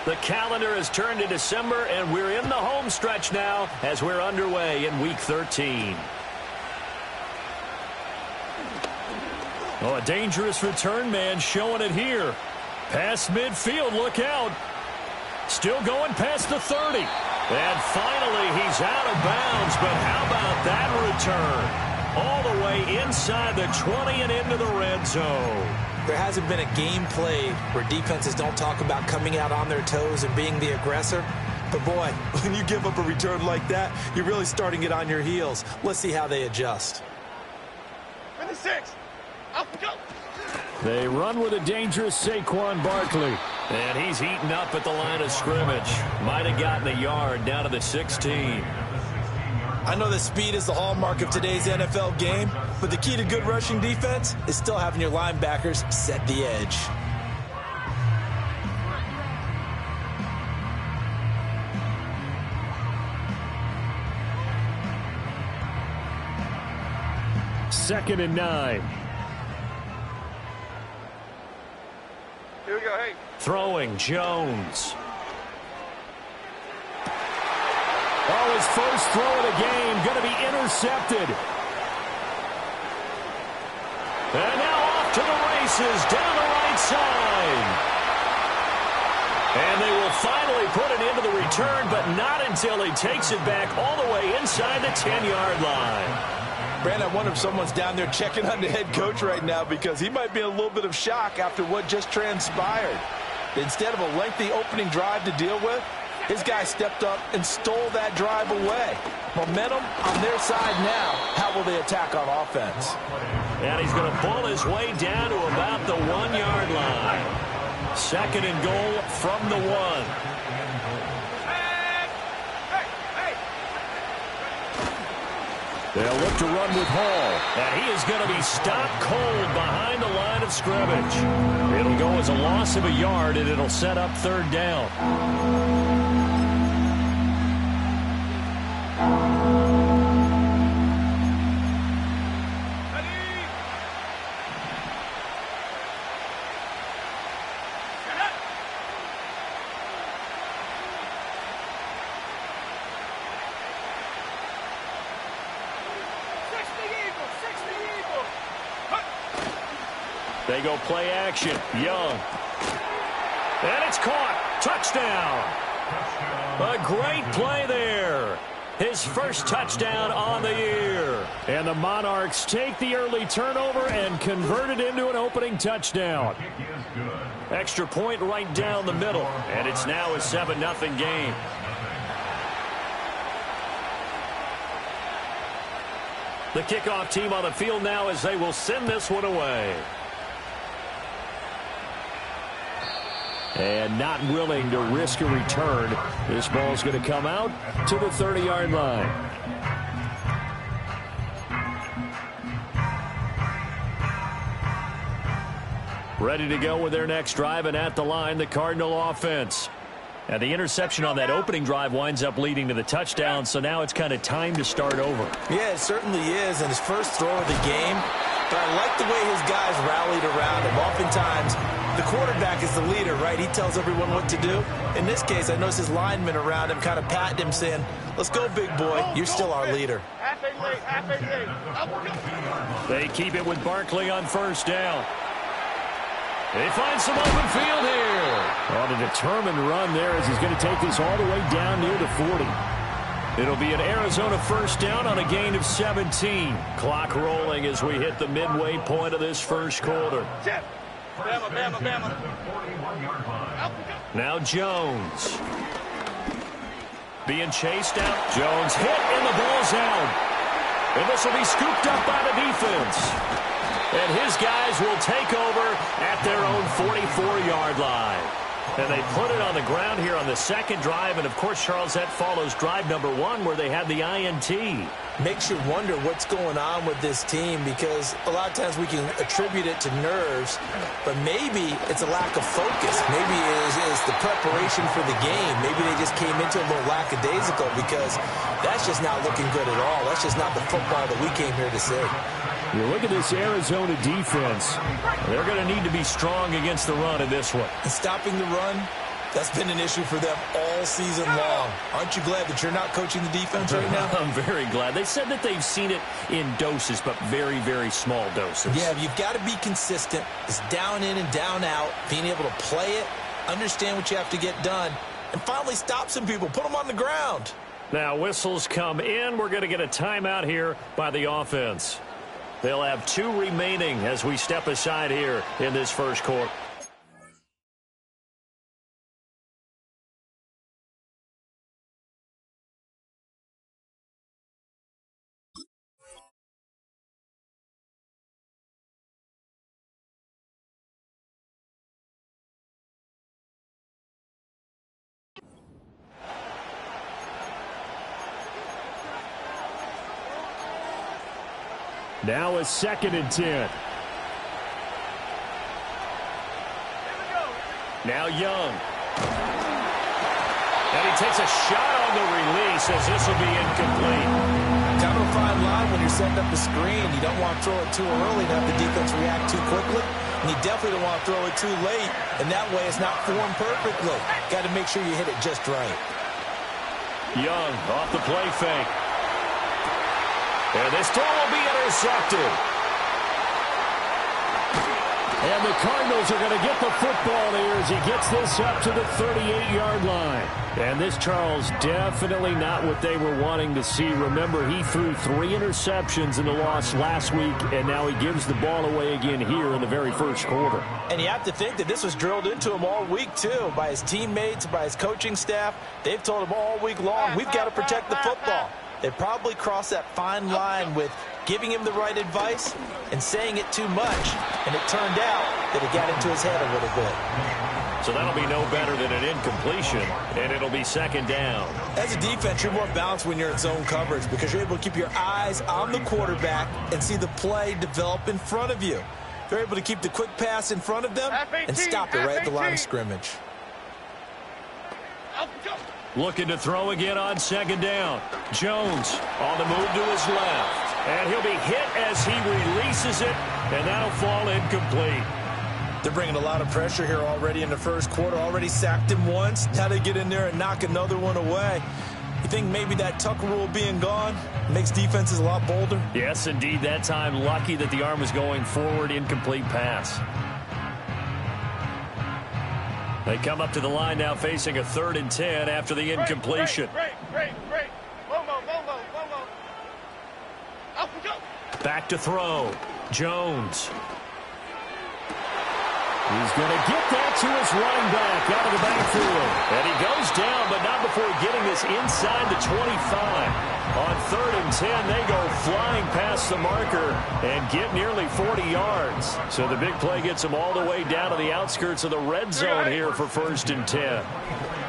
The calendar has turned to December, and we're in the home stretch now as we're underway in Week 13. Oh, a dangerous return man showing it here. Past midfield, look out. Still going past the 30. And finally, he's out of bounds, but how about that return? All the way inside the 20 and into the red zone. There hasn't been a game played where defenses don't talk about coming out on their toes and being the aggressor. But, boy, when you give up a return like that, you're really starting it on your heels. Let's see how they adjust. 26. Up we go. They run with a dangerous Saquon Barkley. And he's heating up at the line of scrimmage. Might have gotten a yard down to the 16. I know that speed is the hallmark of today's NFL game, but the key to good rushing defense is still having your linebackers set the edge. Second and 9. Here we go, hey. Throwing, Jones. Oh, his first throw of the game going to be intercepted. And now off to the races down the right side. And they will finally put it into the return, but not until he takes it back all the way inside the 10-yard line. Brand, I wonder if someone's down there checking on the head coach right now because he might be in a little bit of shock after what just transpired. Instead of a lengthy opening drive to deal with, his guy stepped up and stole that drive away. Momentum on their side now. How will they attack on offense? And he's going to pull his way down to about the 1-yard line. Second and goal from the 1. They'll look to run with Hall. And he is going to be stopped cold behind the line of scrimmage. It'll go as a loss of a yard, and it'll set up third down. They go play action. Young. And it's caught. Touchdown. A great play there. His first touchdown on the year. And the Monarchs take the early turnover and convert it into an opening touchdown. Extra point right down the middle. And it's now a 7-0 game. The kickoff team on the field now as they will send this one away. And not willing to risk a return. This ball's going to come out to the 30-yard line. Ready to go with their next drive, and at the line, the Cardinal offense. And the interception on that opening drive winds up leading to the touchdown, so now it's kind of time to start over. Yeah, it certainly is, and his first throw of the game. But I like the way his guys rallied around him. Oftentimes, the quarterback is the leader, right? He tells everyone what to do. In this case, I noticed his linemen around him kind of patting him, saying, let's go, big boy. You're still our leader. They keep it with Barkley on first down. They find some open field here. On a determined run there as he's going to take this all the way down near the 40. It'll be an Arizona first down on a gain of 17. Clock rolling as we hit the midway point of this first quarter. Now Jones. Being chased out. Jones hit and the ball's out. And this will be scooped up by the defense. And his guys will take over at their own 44-yard line. And they put it on the ground here on the second drive. And, of course, Charles, that follows drive number 1 where they had the INT. Makes you wonder what's going on with this team because a lot of times we can attribute it to nerves, but maybe it's a lack of focus. Maybe it's the preparation for the game. Maybe they just came into a little lackadaisical because that's just not looking good at all. That's just not the football that we came here to see. You look at this Arizona defense. They're going to need to be strong against the run in this one. And stopping the run That's been an issue for them all season long. Aren't you glad that you're not coaching the defense right now? I'm very glad. They said that they've seen it in doses, but very, very small doses. Yeah, you've got to be consistent. It's down in and down out, being able to play it, understand what you have to get done, and finally stop some people, put them on the ground. Now whistles come in. We're going to get a timeout here by the offense. They'll have 2 remaining as we step aside here in this first quarter. Now a 2nd and 10. Now Young. And he takes a shot on the release as this will be incomplete. Kind of a fine line when you're setting up the screen. You don't want to throw it too early and have the defense react too quickly. And you definitely don't want to throw it too late. And that way it's not formed perfectly. Got to make sure you hit it just right. Young off the play fake. And this throw will be intercepted. And the Cardinals are going to get the football here as he gets this up to the 38-yard line. And this, Charles, definitely not what they were wanting to see. Remember, he threw 3 interceptions in the loss last week, and now he gives the ball away again here in the very first quarter. And you have to think that this was drilled into him all week, too, by his teammates, by his coaching staff. They've told him all week long, we've got to protect the football. They probably crossed that fine line with giving him the right advice and saying it too much, and it turned out that it got into his head a little bit. So that'll be no better than an incompletion, and it'll be 2nd down. As a defense, you're more balanced when you're in zone coverage because you're able to keep your eyes on the quarterback and see the play develop in front of you. They're able to keep the quick pass in front of them and stop it right at the line of scrimmage. Looking to throw again on 2nd down. Jones on the move to his left. And he'll be hit as he releases it, and that'll fall incomplete. They're bringing a lot of pressure here already in the first quarter. Already sacked him once. Now they get in there and knock another one away. You think maybe that Tucker rule being gone makes defenses a lot bolder? Yes, indeed. That time, lucky that the arm was going forward. Incomplete pass. They come up to the line now facing a 3rd and 10 after the incompletion. Break. Momo. Back to throw. Jones. He's going to get that to his running back out of the backfield. And he goes down, but not before getting this inside the 25. On 3rd and 10, they go flying past the marker and get nearly 40 yards. So the big play gets them all the way down to the outskirts of the red zone here for 1st and 10.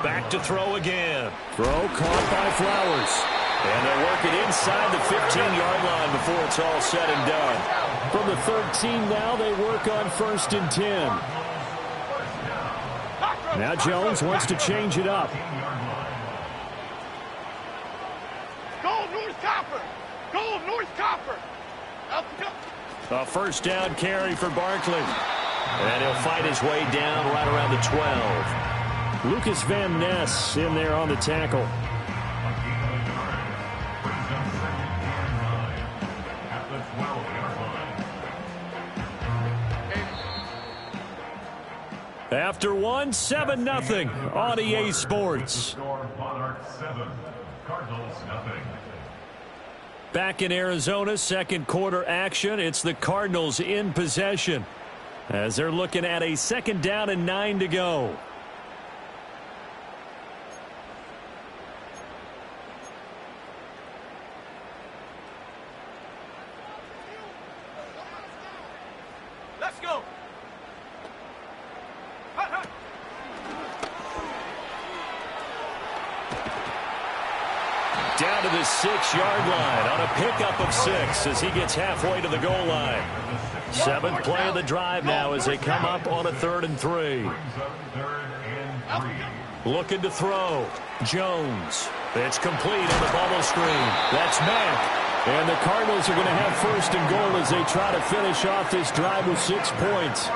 Back to throw again. Throw caught by Flowers. And they'll work it inside the 15-yard line before it's all said and done. From the 13 now, they work on 1st and 10. Now Jones wants to change it up. Go, North Copper. Go, North Copper. A 1st down carry for Barkley. And he'll fight his way down right around the 12. Lucas Van Ness in there on the tackle. After 1, 7-0 on EA Sports. Back in Arizona, 2nd quarter action. It's the Cardinals in possession as they're looking at a 2nd down and 9 to go. Let's go. Down to the 6-yard line on a pickup of 6 as he gets halfway to the goal line. 7th play of the drive now as they come up on a 3rd and 3. Looking to throw. Jones. It's complete on the bubble screen. That's Mack. And the Cardinals are going to have 1st and goal as they try to finish off this drive with 6 points.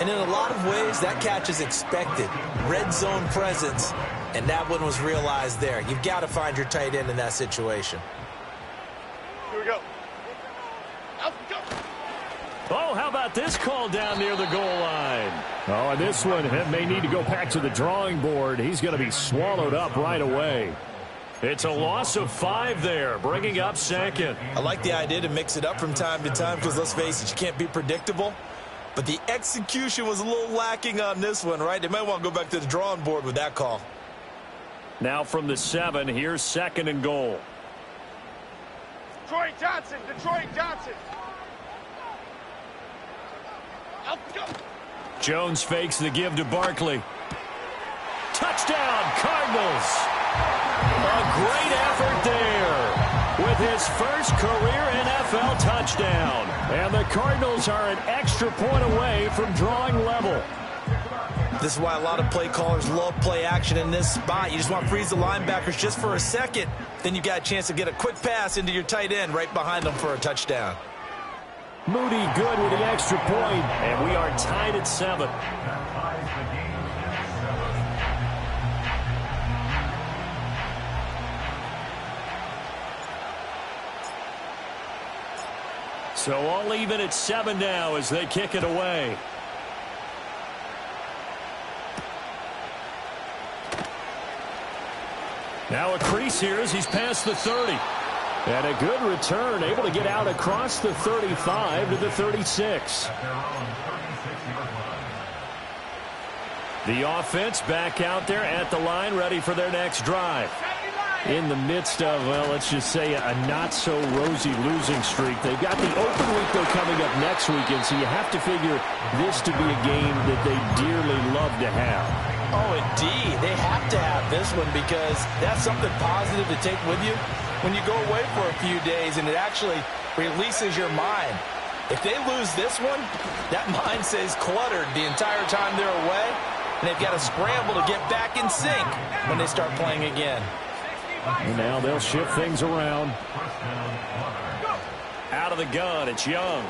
And in a lot of ways, that catch is expected. Red zone presence, and that one was realized there. You've got to find your tight end in that situation. Here we go. Out we go. Oh, how about this call down near the goal line? Oh, and this one may need to go back to the drawing board. He's going to be swallowed up right away. It's a loss of 5 there, bringing up second. I like the idea to mix it up from time to time because, let's face it, you can't be predictable. But the execution was a little lacking on this one, right? They might want to go back to the drawing board with that call. Now from the 7, here's second and goal. Detroit Johnson. Detroit Johnson. Out we go. Jones fakes the give to Barkley. Touchdown, Cardinals. A great effort there with his first career NFL touchdown. And the Cardinals are an extra point away from drawing level. This is why a lot of play callers love play action in this spot. You just want to freeze the linebackers just for a second. Then you got a chance to get a quick pass into your tight end right behind them for a touchdown. Moody good with the extra point, and we are tied at 7. So all even at 7 now as they kick it away. Now a crease here as he's past the 30. And a good return, able to get out across the 35 to the 36. The offense back out there at the line, ready for their next drive. In the midst of, well, let's just say a not-so-rosy losing streak. They've got the open week, though, coming up next weekend, so you have to figure this to be a game that they dearly love to have. Oh, indeed. They have to have this one because that's something positive to take with you when you go away for a few days, and it actually releases your mind. If they lose this one, that mind stays cluttered the entire time they're away, and they've got to scramble to get back in sync when they start playing again. And now they'll shift things around. Out of the gun, it's Young.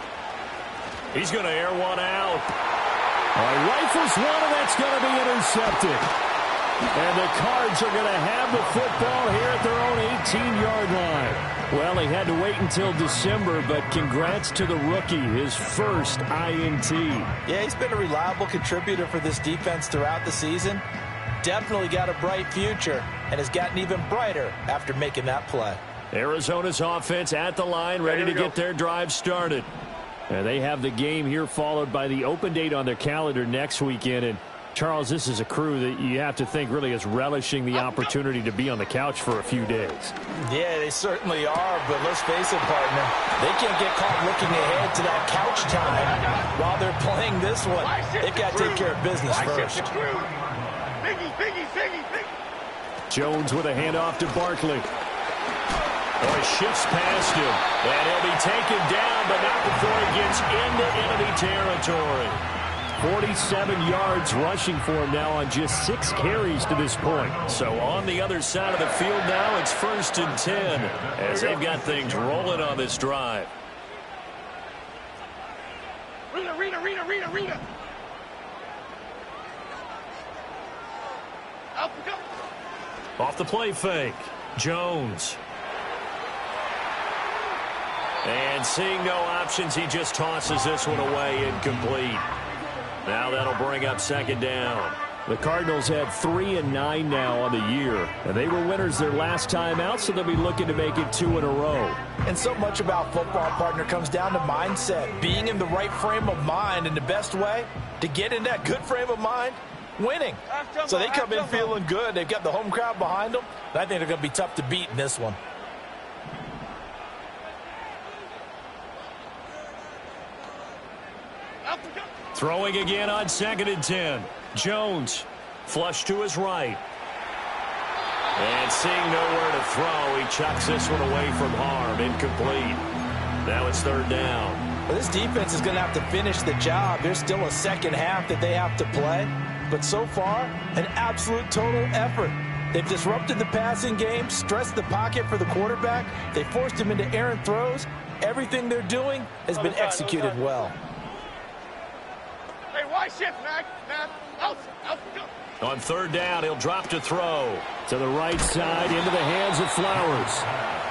He's going to air one out. Rifles one, and that's going to be intercepted. And the Cards are going to have the football here at their own 18-yard line. Well, he had to wait until December, but congrats to the rookie, his first INT. Yeah, he's been a reliable contributor for this defense throughout the season. Definitely got a bright future and has gotten even brighter after making that play. Arizona's offense at the line, ready to get their drive started. And they have the game here followed by the open date on their calendar next weekend. And Charles, this is a crew that you have to think really is relishing the opportunity to be on the couch for a few days. Yeah, they certainly are, but let's face it, partner. They can't get caught looking ahead to that couch time while they're playing this one. They've got to take care of business first. Jones with a handoff to Barkley. Oh, he shifts past him, and he'll be taken down, but not before he gets into enemy territory. 47 yards rushing for him now on just 6 carries to this point. So on the other side of the field now, it's 1st and 10 as they've got things rolling on this drive. Rita. Up we go. Off the play fake, Jones. And seeing no options, he just tosses this one away incomplete. Now that'll bring up 2nd down. The Cardinals have 3-9 now on the year. And they were winners their last time out, so they'll be looking to make it 2 in a row. And so much about football, partner, comes down to mindset. Being in the right frame of mind, and the best way to get in that good frame of mind, winning. So they come in feeling good. They've got the home crowd behind them. And I think they're going to be tough to beat in this one. Throwing again on 2nd and 10. Jones, flush to his right. And seeing nowhere to throw, he chucks this one away from harm. Incomplete. Now it's 3rd down. Well, this defense is going to have to finish the job. There's still a second half that they have to play. But so far, an absolute total effort. They've disrupted the passing game, stressed the pocket for the quarterback. They forced him into errant throws. Everything they're doing has been executed well. Hey, Hey, wide shift, Mac. Elsa, go. On third down, he'll drop to throw. To the right side, into the hands of Flowers.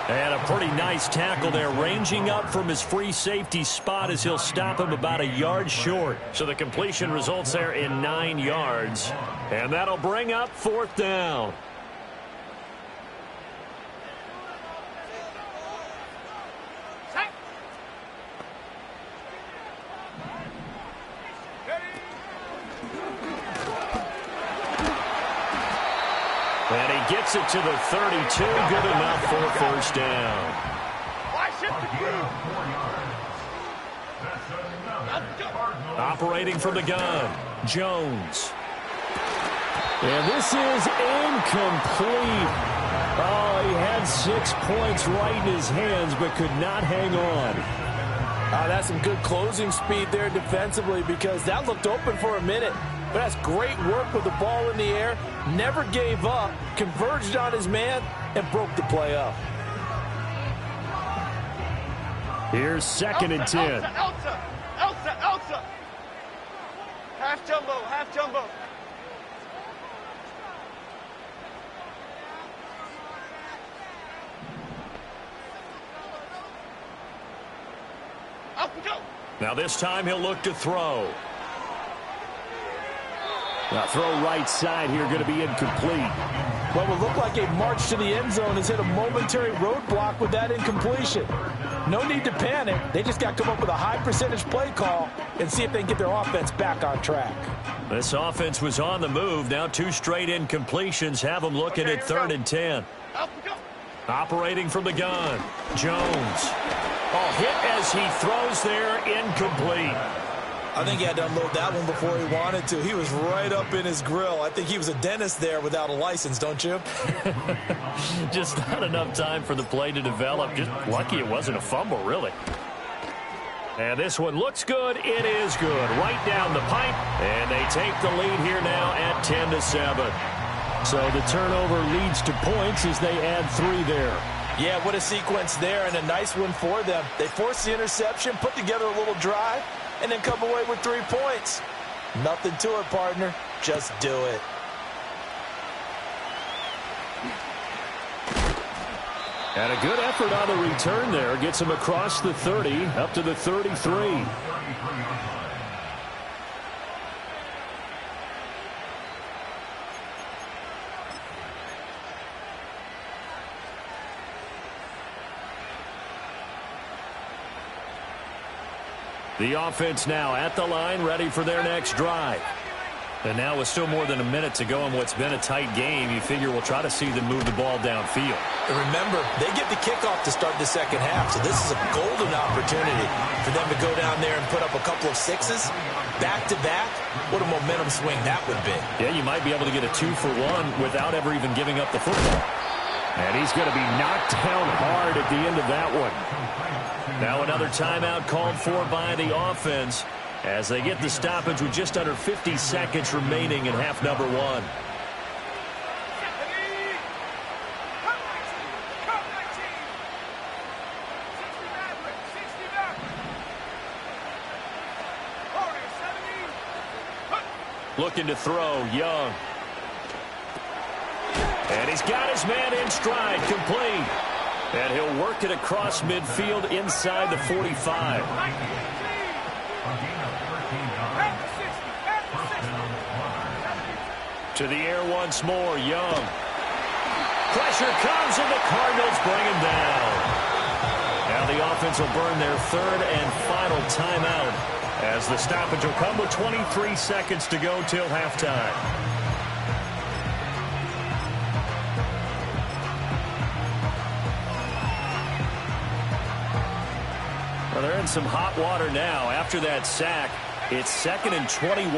And a pretty nice tackle there, ranging up from his free safety spot as he'll stop him about a yard short. So the completion results there in 9 yards. And that'll bring up fourth down. And he gets it to the 32. Good enough for a first down. Operating from the gun, Jones. And this is incomplete. Oh, he had 6 points right in his hands, but could not hang on. That's some good closing speed there defensively, because that looked open for a minute. But that's great work with the ball in the air. Never gave up, converged on his man, and broke the play up. Here's second and 10. Elsa. Half jumbo. Up we go. Now this time he'll look to throw. Now throw right side here, going to be incomplete. What will look like a march to the end zone has hit a momentary roadblock with that incompletion. No need to panic. They just got to come up with a high percentage play call and see if they can get their offense back on track. This offense was on the move. Now 2 straight incompletions have them looking at third and 10. Up we go. Operating from the gun, Jones. Hit as he throws there, incomplete. I think he had to unload that one before he wanted to. He was right up in his grill. I think he was a dentist there without a license, don't you? Just not enough time for the play to develop. Just lucky it wasn't a fumble, really. And this one looks good. It is good. Right down the pipe. And they take the lead here now at 10-7. So the turnover leads to points as they add 3 there. Yeah, what a sequence there, and a nice one for them. They forced the interception, put together a little drive, and then come away with 3 points. Nothing to it, partner. Just do it. And a good effort on the return there. Gets him across the 30, up to the 33. The offense now at the line, ready for their next drive. And now with still more than a minute to go in what's been a tight game, you figure we'll try to see them move the ball downfield. And remember, they get the kickoff to start the second half, so this is a golden opportunity for them to go down there and put up a couple of 6s back-to-back. What a momentum swing that would be. Yeah, you might be able to get a 2-for-1 without ever even giving up the football. And he's going to be knocked down hard at the end of that one. Now another timeout called for by the offense as they get the stoppage with just under 50 seconds remaining in half number 1. Looking to throw, Young. And he's got his man in stride, complete. And he'll work it across midfield inside the 45. To the air once more, Young. Pressure comes, and the Cardinals bring him down. Now the offense will burn their 3rd and final timeout as the stoppage will come with 23 seconds to go till halftime. Well, they're in some hot water now. After that sack, it's 2nd and 21.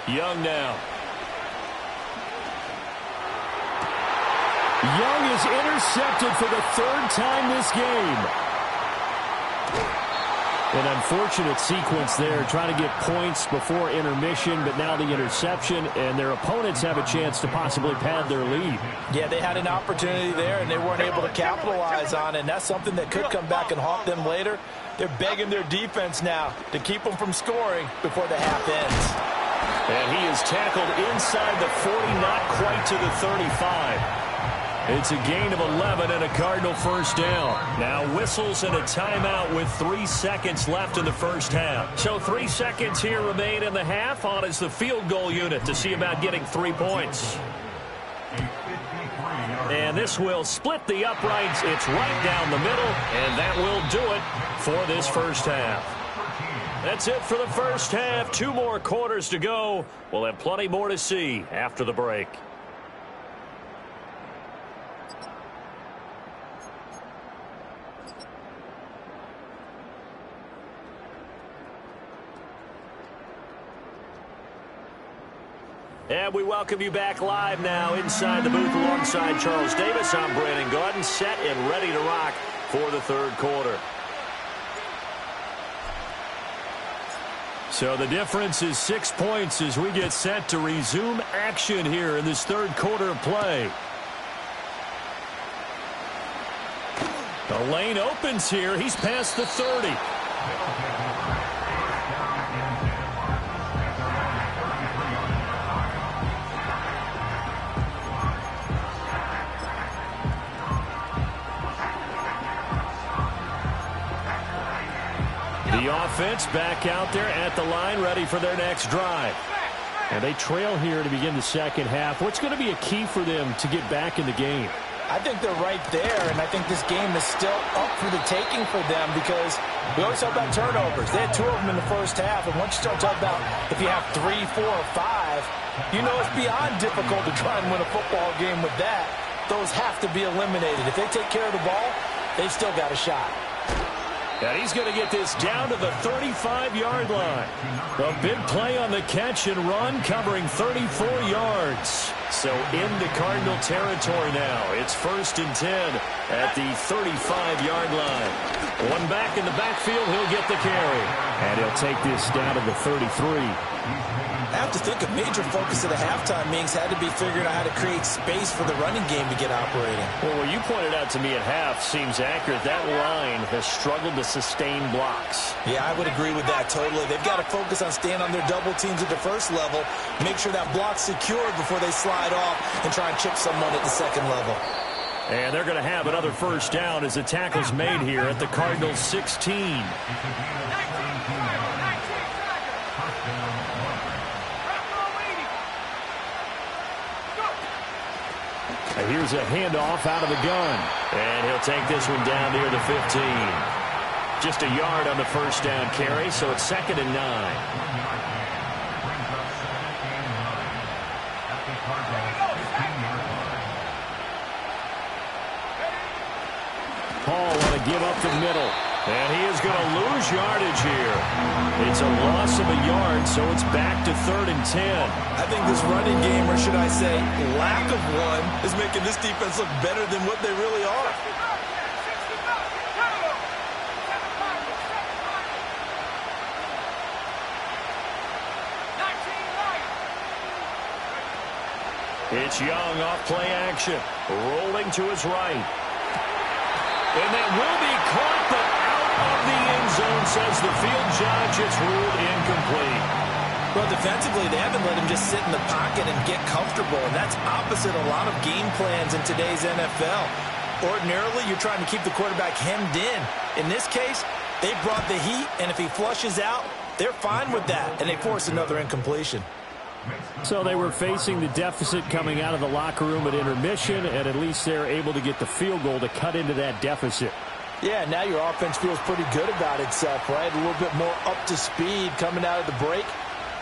Young now. Young is intercepted for the 3rd time this game. An unfortunate sequence there, trying to get points before intermission, but now the interception, and their opponents have a chance to possibly pad their lead. Yeah, they had an opportunity there, and they weren't able to capitalize on it, and that's something that could come back and haunt them later. They're begging their defense now to keep them from scoring before the half ends. And he is tackled inside the 40, not quite to the 35. It's a gain of 11 and a Cardinal first down. Now whistles and a timeout with 3 seconds left in the first half. So 3 seconds here remain in the half. On is the field goal unit to see about getting 3 points. And this will split the uprights. It's right down the middle, and that will do it for this first half. That's it for the first half. 2 more quarters to go. We'll have plenty more to see after the break. And we welcome you back live now inside the booth alongside Charles Davis. I'm Brandon Gaudin, set and ready to rock for the third quarter. So the difference is 6 points as we get set to resume action here in this third quarter of play. The lane opens here. He's past the 30. The offense back out there at the line, ready for their next drive. And they trail here to begin the second half. What's going to be a key for them to get back in the game? I think they're right there, and I think this game is still up for the taking for them because we always talk about turnovers. They had 2 of them in the first half, and once you start talking about if you have 3, 4, or 5, you know it's beyond difficult to try and win a football game with that. Those have to be eliminated. If they take care of the ball, they've still got a shot. And he's going to get this down to the 35-yard line. A big play on the catch and run, covering 34 yards. So into Cardinal territory now. It's 1st and 10 at the 35-yard line. One back in the backfield, he'll get the carry. And he'll take this down to the 33. I have to think a major focus of the halftime meetings had to be figuring out how to create space for the running game to get operating. Well, what you pointed out to me at half seems accurate. That line has struggled to sustain blocks. Yeah, I would agree with that totally. They've got to focus on staying on their double teams at the first level, make sure that block's secured before they slide off and try and chip someone at the second level. And they're going to have another first down as the tackle's made here at the Cardinals' 16. Here's a handoff out of the gun. And he'll take this one down near the 15. Just a yard on the first down carry, so it's 2nd and 9. Paul want to give up the middle. And he is going to lose yardage here. It's a loss of a yard, so it's back to 3rd and 10. I think this running game, or should I say lack of one, is making this defense look better than what they really are. It's Young off play action, rolling to his right. And that will be caught, but out of the end zone, says the field judge. It's ruled incomplete. Well, defensively, they haven't let him just sit in the pocket and get comfortable, and that's opposite a lot of game plans in today's NFL. Ordinarily, you're trying to keep the quarterback hemmed in. In this case, they brought the heat, and if he flushes out, they're fine with that, and they force another incompletion. So they were facing the deficit coming out of the locker room at intermission, and at least they're able to get the field goal to cut into that deficit. Yeah, now your offense feels pretty good about itself, right? A little bit more up to speed coming out of the break.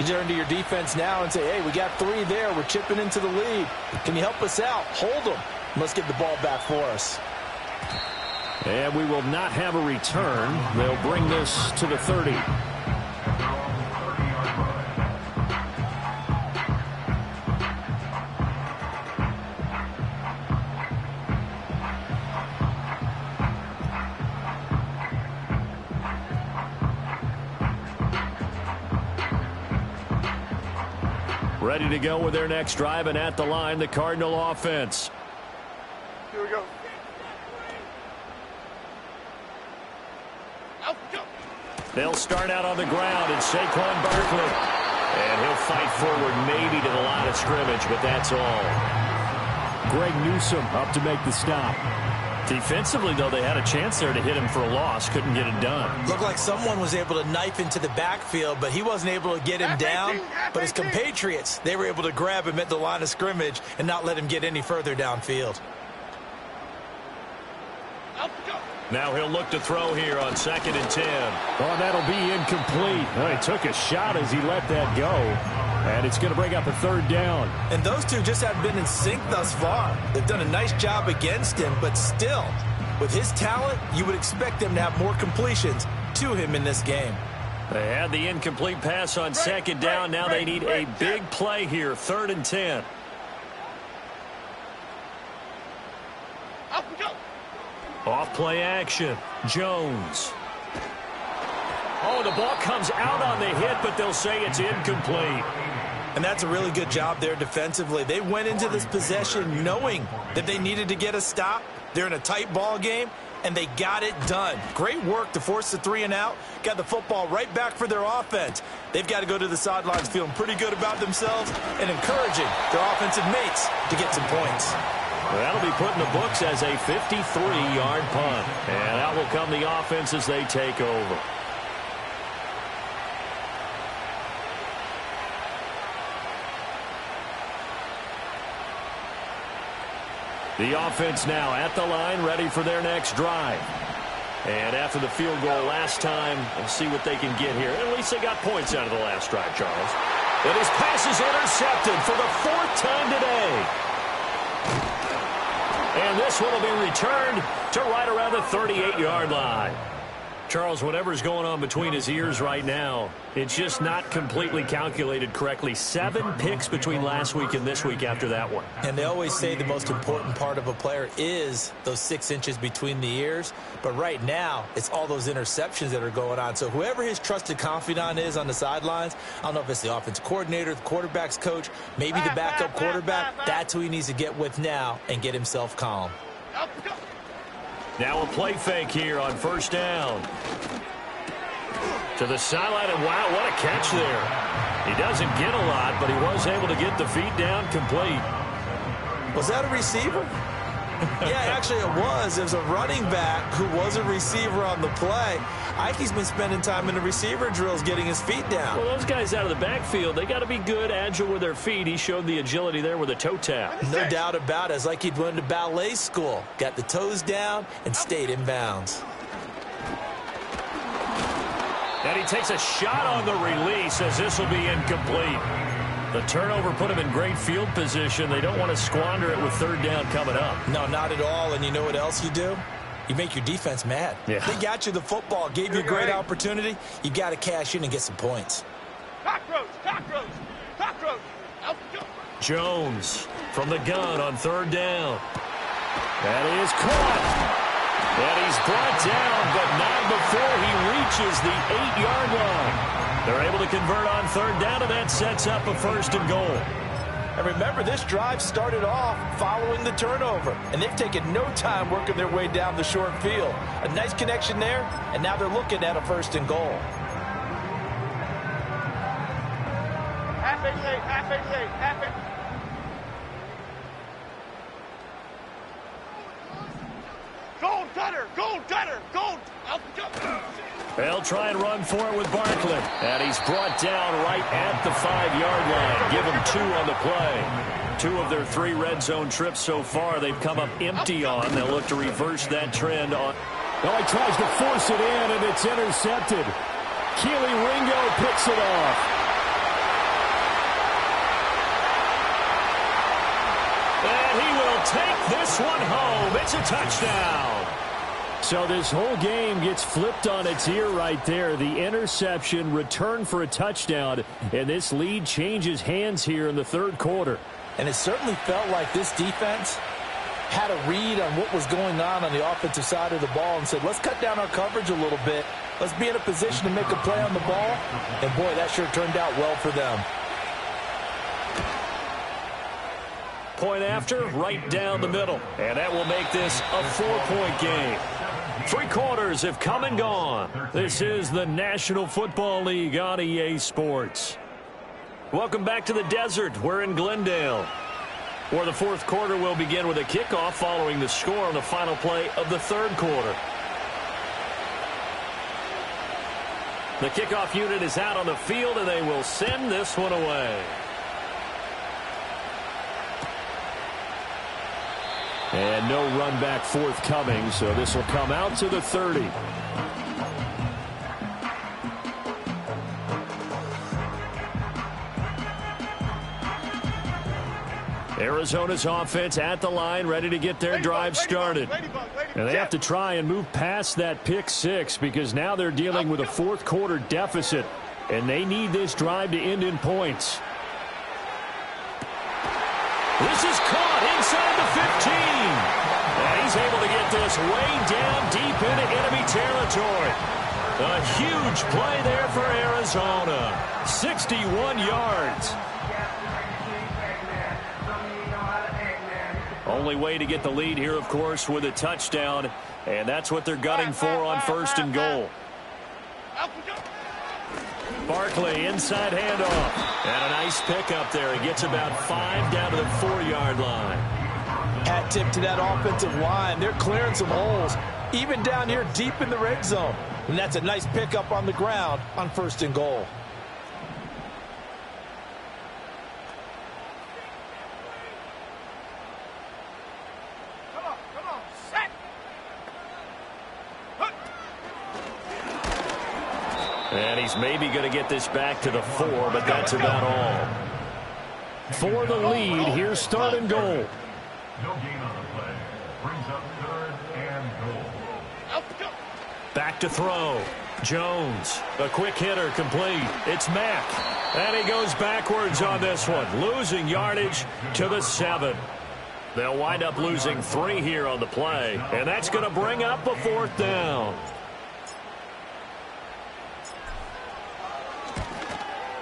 You turn to your defense now and say, hey, we got 3 there. We're chipping into the lead. Can you help us out? Hold them. Let's get the ball back for us. And we will not have a return. They'll bring this to the 30. Ready to go with their next drive, and at the line, the Cardinal offense. Here we go. They'll start out on the ground, and Saquon Barkley. And he'll fight forward maybe to the line of scrimmage, but that's all. Greg Newsome up to make the stop. Defensively, though, they had a chance there to hit him for a loss. Couldn't get it done. Looked like someone was able to knife into the backfield, but he wasn't able to get him down. But his compatriots, they were able to grab him at the line of scrimmage and not let him get any further downfield. Now he'll look to throw here on 2nd and 10. Oh, that'll be incomplete. Well, he took a shot as he let that go. And it's going to bring up a 3rd down. And those two just haven't been in sync thus far. They've done a nice job against him, but still, with his talent, you would expect them to have more completions to him in this game. They had the incomplete pass on 2nd down. Now they need a big play here, 3rd and 10. Off play action. Jones. Oh, the ball comes out on the hit, but they'll say it's incomplete. And that's a really good job there defensively. They went into this possession knowing that they needed to get a stop. They're in a tight ball game, and they got it done. Great work to force the 3 and out. Got the football right back for their offense. They've got to go to the sidelines feeling pretty good about themselves and encouraging their offensive mates to get some points. Well, that'll be put in the books as a 53-yard punt. And out will come the offense as they take over. The offense now at the line, ready for their next drive. And after the field goal last time, we'll see what they can get here. At least they got points out of the last drive, Charles. And his pass is intercepted for the 4th time today. And this one will be returned to right around the 38-yard line. Charles, whatever's going on between his ears right now, it's just not completely calculated correctly. 7 picks between last week and this week after that one. And they always say the most important part of a player is those 6 inches between the ears. But right now, it's all those interceptions that are going on. So whoever his trusted confidant is on the sidelines, I don't know if it's the offensive coordinator, the quarterback's coach, maybe the backup quarterback, that's who he needs to get with now and get himself calm. Now a play fake here on 1st down. To the sideline, and wow, what a catch there. He doesn't get a lot, but he was able to get the feet down complete. Was that a receiver? Yeah, actually it was. It was a running back who was a receiver on the play. Ike's been spending time in the receiver drills getting his feet down. Well, those guys out of the backfield, they got to be good, agile with their feet. He showed the agility there with a toe tap. No doubt about it. It's like he'd went to ballet school. Got the toes down and stayed in bounds. And he takes a shot on the release as this will be incomplete. The turnover put him in great field position. They don't want to squander it with 3rd down coming up. No, not at all. And you know what else you do? You make your defense mad. Yeah. They got you the football, gave you a great opportunity. You got to cash in and get some points. Cockroach, cockroach, cockroach. Jones from the gun on 3rd down. That is caught. And he's brought down, but not before he reaches the 8-yard line. They're able to convert on 3rd down, and that sets up a 1st and goal. And remember, this drive started off following the turnover, and they've taken no time working their way down the short field. A nice connection there, and now they're looking at a 1st and goal. Half 88, half 88, half 88. Gold gutter, gold gutter, gold. They'll try and run for it with Barkley. And he's brought down right at the 5-yard line. Give him 2 on the play. 2 of their 3 red zone trips so far they've come up empty on. They'll look to reverse that trend on. Well, he tries to force it in, and it's intercepted. Keely Ringo picks it off. And he will take this one home. It's a touchdown. So this whole game gets flipped on its ear right there. The interception, return for a touchdown, and this lead changes hands here in the 3rd quarter. And it certainly felt like this defense had a read on what was going on the offensive side of the ball and said, let's cut down our coverage a little bit. Let's be in a position to make a play on the ball. And, boy, that sure turned out well for them. point after, right down the middle. And that will make this a 4-point game. 3 quarters have come and gone. This is the National Football League on EA Sports. Welcome back to the desert. We're in Glendale, where the 4th quarter will begin with a kickoff following the score on the final play of the 3rd quarter. The kickoff unit is out on the field, and they will send this one away. And no run back forthcoming, so this will come out to the 30. Arizona's offense at the line, ready to get their drive started. And they have to try and move past that pick 6 because now they're dealing with a 4th quarter deficit, and they need this drive to end in points. This is caught inside the 15. And he's able to get this way down deep into enemy territory. A huge play there for Arizona. 61 yards. Only way to get the lead here, of course, with a touchdown. And that's what they're gunning for on 1st and goal. Barkley, inside handoff. And a nice pickup there. He gets about 5 down to the 4-yard line. Hat tip to that offensive line. They're clearing some holes, even down here deep in the red zone. And that's a nice pickup on the ground on 1st and goal. And he's maybe going to get this back to the 4, but that's about all. For the lead, here's 3rd and goal. No gain on the play. Brings up 3rd and goal. Back to throw. Jones, a quick hitter, complete. It's Mack. And he goes backwards on this one, losing yardage to the 7. They'll wind up losing 3 here on the play, and that's going to bring up a 4th down.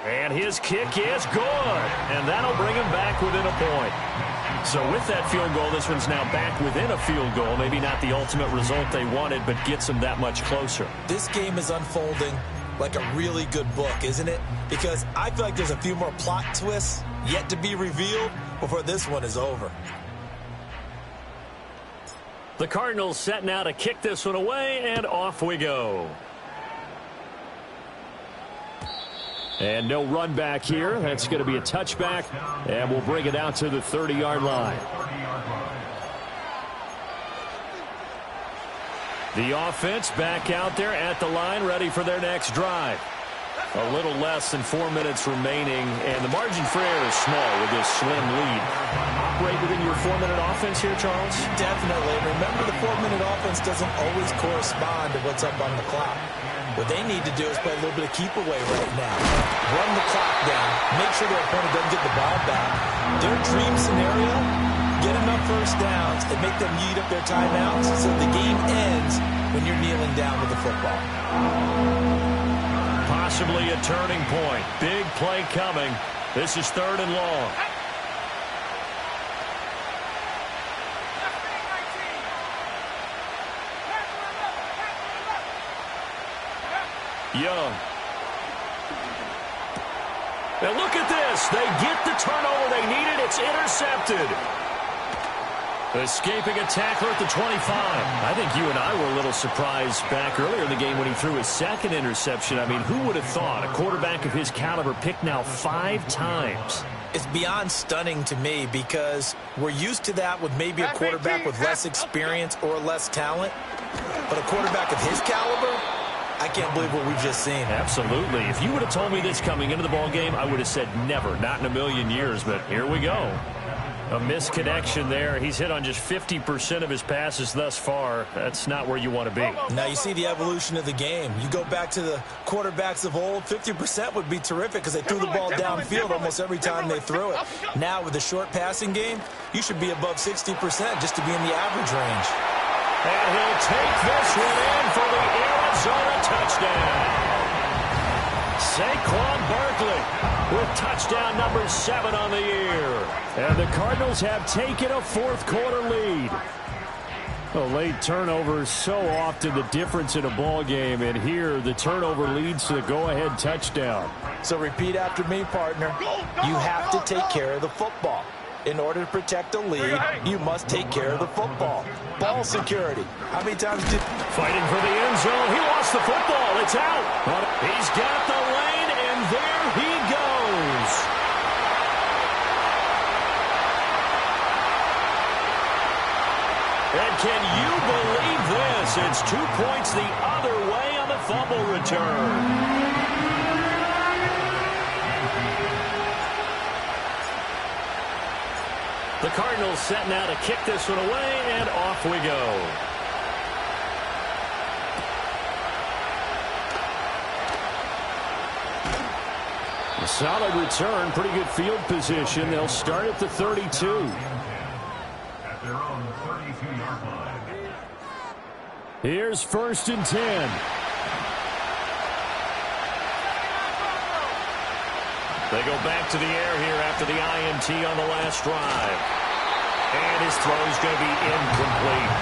And his kick is good, and that'll bring him back within a point. So with that field goal, this one's now back within a field goal. Maybe not the ultimate result they wanted, but gets them that much closer. This game is unfolding like a really good book, isn't it? Because I feel like there's a few more plot twists yet to be revealed before this one is over. The Cardinals set now to kick this one away, and off we go. And no run back here. That's going to be a touchback, and we'll bring it out to the 30-yard line. The offense back out there at the line, ready for their next drive. A little less than 4 minutes remaining, and the margin for error is small with this slim lead. Operate within your 4-minute offense here, Charles? Definitely. Remember, the 4-minute offense doesn't always correspond to what's up on the clock. What they need to do is play a little bit of keep away right now. Run the clock down. Make sure their opponent doesn't get the ball back. Their dream scenario, get enough 1st downs and make them eat up their timeouts so the game ends when you're kneeling down with the football. Possibly a turning point. Big play coming. This is 3rd and long. Young. Now look at this. They get the turnover they needed. It's intercepted. Escaping a tackler at the 25. I think you and I were a little surprised back earlier in the game when he threw his 2nd interception. I mean, who would have thought a quarterback of his caliber picked now 5 times? It's beyond stunning to me because we're used to that with maybe a quarterback with less experience or less talent. But a quarterback of his caliber, I can't believe what we've just seen. Absolutely. If you would have told me this coming into the ball game, I would have said never, not in a million years, but here we go. A misconnection there. He's hit on just 50% of his passes thus far. That's not where you want to be. Now you see the evolution of the game. You go back to the quarterbacks of old, 50% would be terrific because they threw the ball downfield almost every time they threw it. Now with the short passing game, you should be above 60% just to be in the average range. And he'll take this one in for the Arizona touchdown. Saquon Barkley with touchdown number 7 on the year. And the Cardinals have taken a fourth-quarter lead. A late turnover is so often the difference in a ball game, and here the turnover leads to the go-ahead touchdown. So repeat after me, partner. You have to take care of the football. In order to protect the lead, you must take care of the football. Ball security. How many times did... Fighting for the end zone. He lost the football. It's out. He's got the lane, and there he goes. And can you believe this? It's 2 points the other way on the fumble return. The Cardinals set now to kick this one away, and off we go. A solid return, pretty good field position. They'll start at the 32. At their own 32-yard line. Here's 1st and 10. They go back to the air here after the INT on the last drive. And his throw is going to be incomplete.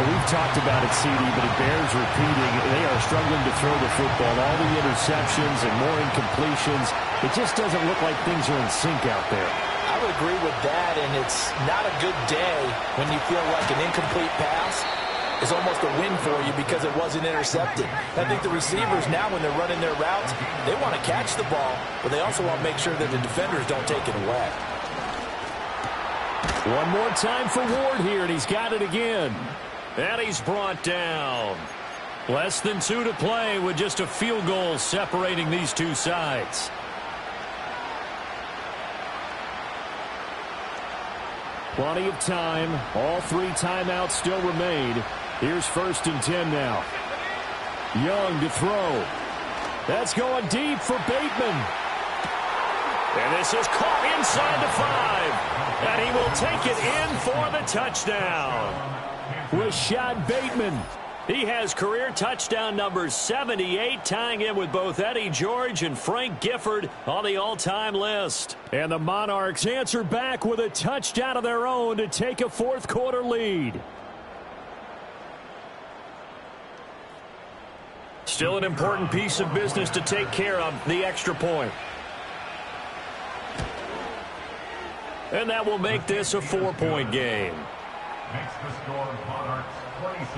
Well, we've talked about it, CD, but it bears repeating. They are struggling to throw the football. All the interceptions and more incompletions. It just doesn't look like things are in sync out there. I would agree with that, and it's not a good day when you feel like an incomplete pass is almost a win for you because it wasn't intercepted. I think the receivers now, when they're running their routes, they want to catch the ball, but they also want to make sure that the defenders don't take it away. One more time for Ward here, and he's got it again. And he's brought down. Less than 2 to play with just a field goal separating these two sides. Plenty of time. All 3 timeouts still remain. Here's 1st and 10 now. Young to throw. That's going deep for Bateman. And this is caught inside the 5. And he will take it in for the touchdown. Rashad Bateman. He has career touchdown number 78, tying in with both Eddie George and Frank Gifford on the all-time list. And the Monarchs answer back with a touchdown of their own to take a fourth-quarter lead. Still an important piece of business to take care of, the extra point. And that will make this a 4-point game. Makes the score Monarchs 26,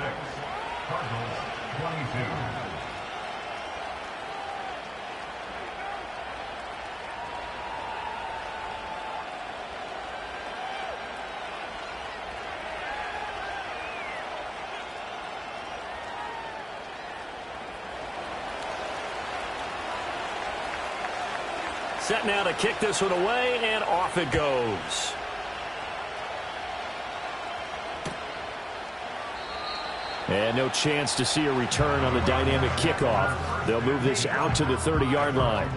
Cardinals 22. Set now to kick this one away, and off it goes. And no chance to see a return on the dynamic kickoff. They'll move this out to the 30-yard line.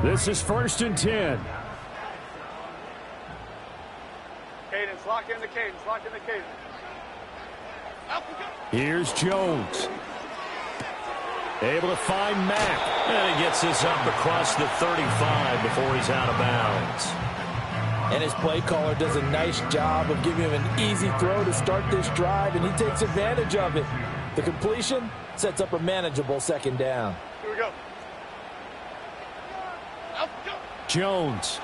This is 1st and 10. Cadence, lock in the cadence, lock in the cadence. Here's Jones. Able to find Mack. And he gets this up across the 35 before he's out of bounds. And his play caller does a nice job of giving him an easy throw to start this drive, and he takes advantage of it. The completion sets up a manageable 2nd down. Here we go. Jones.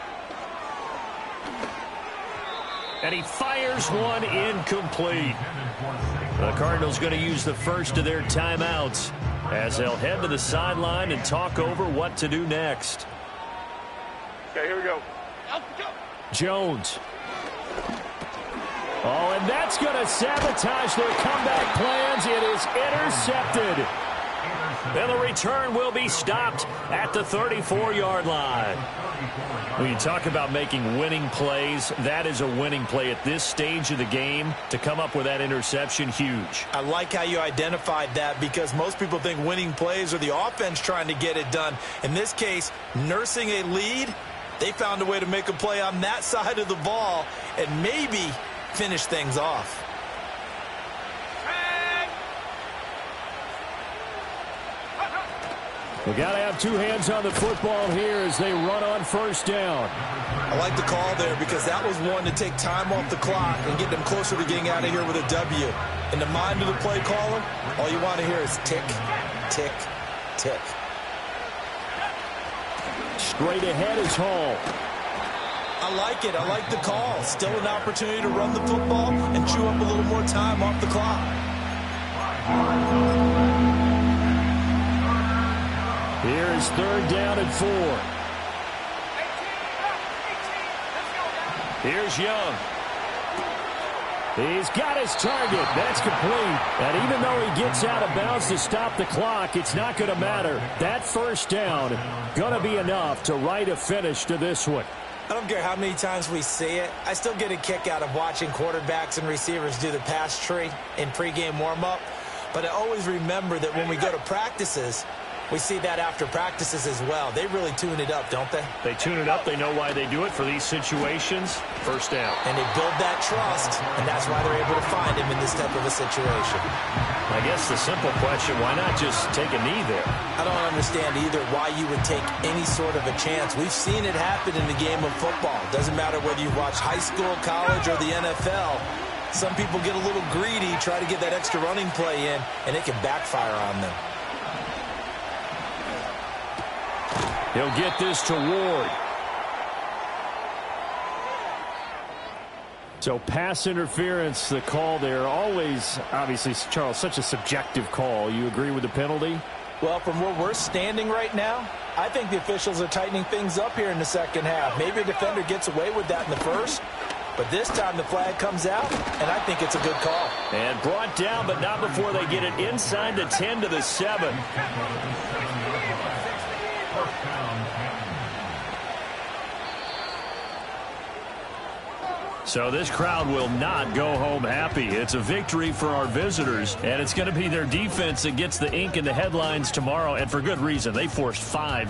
And he fires one incomplete. The Cardinals going to use the first of their timeouts as they'll head to the sideline and talk over what to do next. Okay, here we go. Jones. Oh, and that's going to sabotage their comeback plans. It is intercepted. And the return will be stopped at the 34-yard line. When you talk about making winning plays, that is a winning play at this stage of the game. To come up with that interception, huge. I like how you identified that, because most people think winning plays are the offense trying to get it done. In this case, nursing a lead They found a way to make a play on that side of the ball and maybe finish things off. We got to have two hands on the football here as they run on first down. I like the call there because that was one to take time off the clock and get them closer to getting out of here with a W. In the mind of the play caller, all you want to hear is tick, tick, tick. Straight ahead is Hall. I like it. I like the call. Still an opportunity to run the football and chew up a little more time off the clock. Here is third down and 4. Here's Young. He's got his target. That's complete. And even though he gets out of bounds to stop the clock, it's not going to matter. That first down going to be enough to write a finish to this one. I don't care how many times we see it. I still get a kick out of watching quarterbacks and receivers do the pass tree in pregame warm-up. But I always remember that when we go to practices, we see that after practices as well. They really tune it up, don't they? They tune it up. They know why they do it for these situations. First down. And they build that trust, and that's why they're able to find him in this type of a situation. I guess the simple question, why not just take a knee there? I don't understand either why you would take any sort of a chance. We've seen it happen in the game of football. Doesn't matter whether you watch high school, college, or the NFL. Some people get a little greedy, try to get that extra running play in, and it can backfire on them. He'll get this to Ward. So pass interference, the call there. Always, obviously, Charles, such a subjective call. You agree with the penalty? Well, from where we're standing right now, I think the officials are tightening things up here in the second half. Maybe a defender gets away with that in the first, but this time the flag comes out, and I think it's a good call. And brought down, but not before they get it inside the 10 to the 7. So this crowd will not go home happy. It's a victory for our visitors, and it's going to be their defense that gets the ink in the headlines tomorrow, and for good reason. They forced 5